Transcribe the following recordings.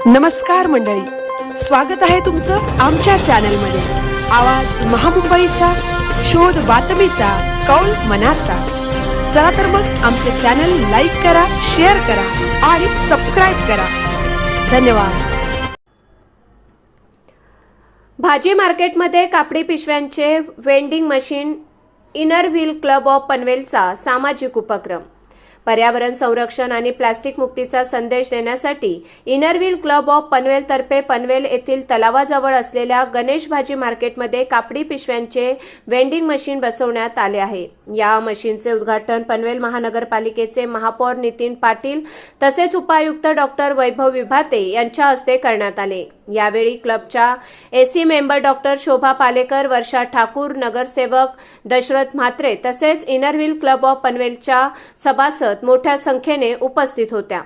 नमस्कार मंडळी, स्वागत आहे तुमचं आमच्या चॅनलमध्ये। आवाज महामुंबईचा, शोध बातमीचा, कौल मनाचा। चला तर मग आमचे चॅनल लाईक करा, शेअर करा आणि सबस्क्राइब करा। धन्यवाद। भाजी मार्केटमध्ये कापडी पिशव्यांचे vending machine inner wheel club of पनवेलचा सामाजिक उपक्रम। पर्यावरण संरक्षण आणि प्लास्टिक मुक्तीचा संदेश देण्यासाठी inner wheel club of Panvel तर्फे पनवेल येथील तलावाजवळ असलेल्या गणेश भाजी मार्केटमध्ये कापडी पिशव्यांचे वेंडिंग मशीन बसवण्यात आले आहे। या मशीनचे उद्घाटन पनवेल महानगरपालिकेचे महापौर नितीन पाटील तसेच उपायुक्त डॉक्टर वैभव विभाते यांच्या हस्ते करण्यात आले। यावेळी क्लबच्या एसी मेंबर डॉक्टर शोभा पालेकर, वर्षा ठाकूर, नगरसेवक दशरथ म्हात्रे तसेच इनर व्हील क्लब ऑफ पनवेलच्या सभासद मोठ्या संख्येने उपस्थित होत्या।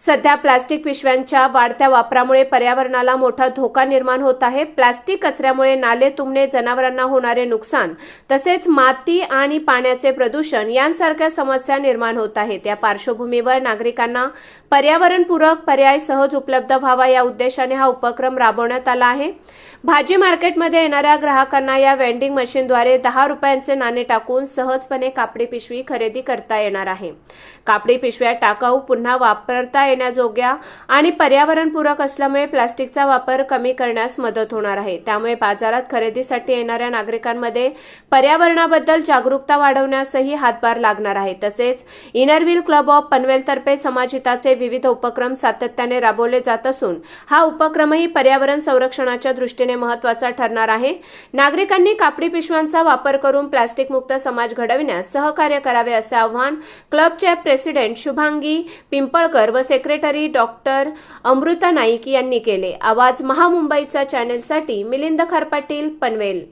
सध्या प्लास्टिक पिशव्यांच्या वाढत्या वापरामुळे पर्यावरणाला मोठा धोका निर्माण होत आहे। प्लास्टिक कचऱ्यामुळे नाले तुंबणे, जनावरांना होणारे नुकसान तसेच माती आणि पाण्याचे प्रदूषण यांसारख्या समस्या निर्माण होत आहेत। या पार्श्वभूमीवर नागरिकांना पर्यावरणपूरक पर्याय सहज उपलब्ध व्हावा या उद्देशाने हा उपक्रम राबवण्यात आला आहे। भाजी मार्केटमध्ये येणाऱ्या ग्राहकांना या वेंडिंग मशीनद्वारे 10 रुपयांचे नाणे टाकून सहजपणे कापडी पिशवी खरेदी करता येणार आहे। कापडी पिशव्या टाकाऊ, पुन्हा वापरता येण्याजोग्या आणि पर्यावरणपूरक असल्यामुळे प्लास्टिकचा वापर कमी करण्यास मदत होणार आहे। त्यामुळे बाजारात खरेदीसाठी येणाऱ्या नागरिकांमध्ये पर्यावरणाबद्दल जागरूकता वाढवण्यासही हातभार लागणार आहे। तसेच inner wheel club of Panvel तर्फे समाजहिताचे विविध उपक्रम सातत्याने राबवले जात असून हा उपक्रमही पर्यावरण संरक्षणाच्या दृष्टीने महत्त्वाचा ठरणार आहे। नागरिकांनी कापडी पिशव्यांचा वापर करून प्लास्टिक मुक्त समाज घडविण्यास सहकार्य करावे असे आवाहन क्लबचे प्रेसिडेंट शुभांगी पिंपळकर व सेक्रेटरी डॉक्टर अमृता नाईक यांनी केले। आवाज महामुंबईचा चॅनेलसाठी मिलिंद खरपाटील, पनवेल।